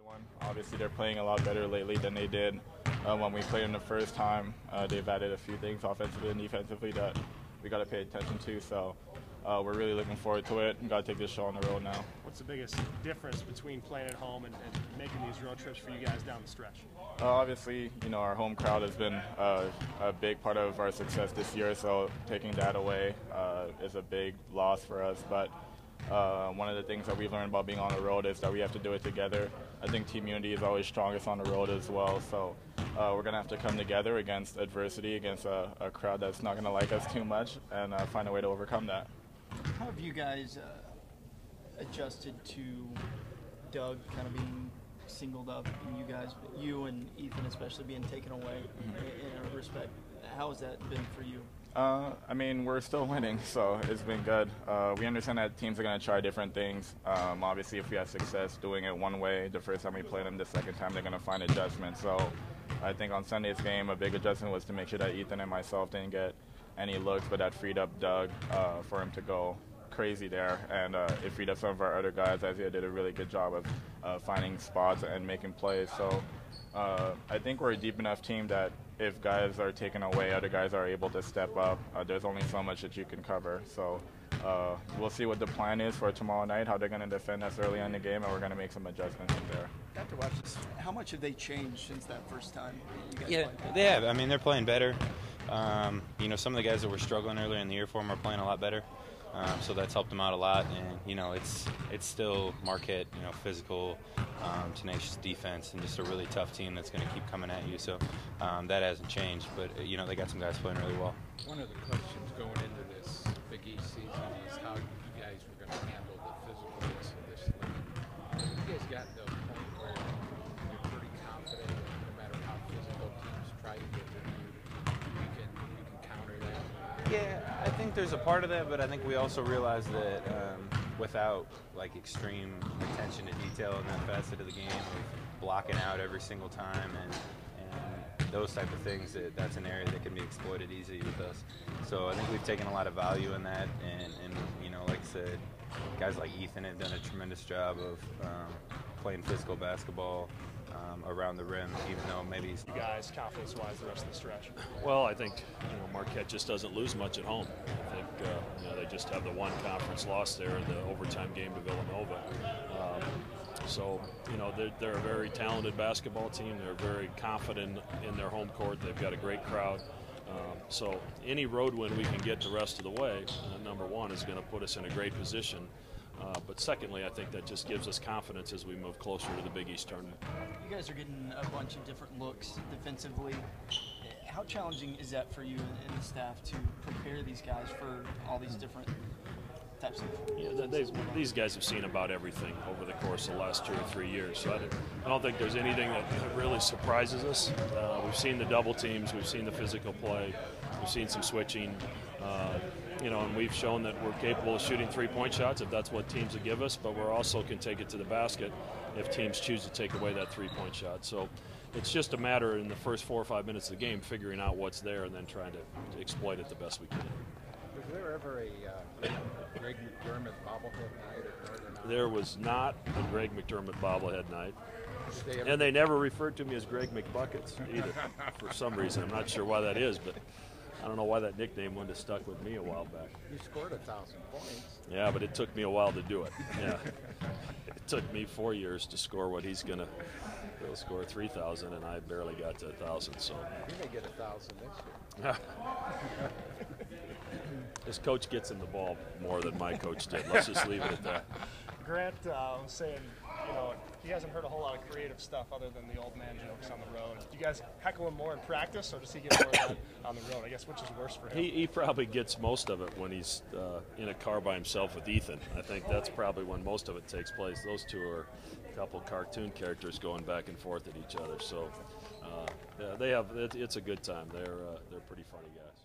one. Obviously, they're playing a lot better lately than they did when we played them the first time. They've added a few things offensively and defensively that we got to pay attention to. So we're really looking forward to it. Got to take this show on the road now. What's the biggest difference between playing at home and making these road trips for you guys down the stretch? Obviously, our home crowd has been a big part of our success this year. So taking that away is a big loss for us. But one of the things that we've learned about being on the road is that we have to do it together. I think team unity is always strongest on the road as well. So we're going to have to come together against adversity, against a crowd that's not going to like us too much, and find a way to overcome that. How have you guys adjusted to Doug kind of being singled up and you and Ethan especially being taken away in a respect? How has that been for you? I mean, we're still winning, so it's been good. We understand that teams are going to try different things. Obviously, if we have success doing it one way the first time we play them, the second time they're going to find adjustments. So I think on Sunday's game, a big adjustment was to make sure that Ethan and myself didn't get any looks, but that freed up Doug for him to go crazy there. And it freed up some of our other guys. Isaiah did a really good job of finding spots and making plays. So I think we're a deep enough team that if guys are taken away, other guys are able to step up. There's only so much that you can cover. So we'll see what the plan is for tomorrow night, how they're going to defend us early in the game, and we're going to make some adjustments from there. After watch this, how much have they changed since that first time you guys played? They have. I mean, they're playing better. Some of the guys that were struggling earlier in the year for them are playing a lot better. So that's helped them out a lot, and it's still Marquette, physical, tenacious defense, and just a really tough team that's going to keep coming at you. So that hasn't changed, but they got some guys playing really well. One of the questions going into this Big East season is how you guys were going to handle the physicalness of this league. You guys got to a point where you're pretty confident that no matter how physical teams try to get with you can counter that. Yeah, I think there's a part of that, but I think we also realize that without extreme attention to detail in that facet of the game, of blocking out every single time and those type of things, that's an area that can be exploited easily with us. So I think we've taken a lot of value in that, and like I said, guys like Ethan have done a tremendous job of playing physical basketball around the rim, even though maybe he's... You guys, confidence-wise, the rest of the stretch? Well, I think Marquette just doesn't lose much at home. I think they just have the one conference loss there in the overtime game to Villanova. They're a very talented basketball team. They're very confident in their home court. They've got a great crowd. So any road win we can get the rest of the way, number one, is going to put us in a great position. But secondly, I think that just gives us confidence as we move closer to the Big East tournament. You guys are getting a bunch of different looks defensively. How challenging is that for you and the staff to prepare these guys for all these different types of these guys have seen about everything over the course of the last 2 or 3 years. So I don't think there's anything that really surprises us. We've seen the double teams. We've seen the physical play. We've seen some switching. And we've shown that we're capable of shooting three-point shots if that's what teams will give us, but we also can take it to the basket if teams choose to take away that three-point shot. So it's just a matter in the first 4 or 5 minutes of the game figuring out what's there and then trying to exploit it the best we can. Was there ever a Greg McDermott bobblehead night at Northern Iowa? There was not a Greg McDermott bobblehead night. And they never referred to me as Greg McBuckets either for some reason. I'm not sure why that is, but I don't know why that nickname wouldn't have stuck with me a while back. You scored 1,000 points. Yeah, but it took me a while to do it. Yeah, it took me 4 years to score what he'll score 3,000, and I barely got to 1,000. So he may get 1,000 this year. His coach gets him the ball more than my coach did. Let's just leave it at that. Grant was saying, he hasn't heard a whole lot of creative stuff other than the old man jokes on the road. Do you guys heckle him more in practice, or does he get more of that on the road? I guess which is worse for him? He probably gets most of it when he's in a car by himself with Ethan. I think that's probably when most of it takes place. Those two are a couple cartoon characters going back and forth at each other. So it's a good time. They're pretty funny guys.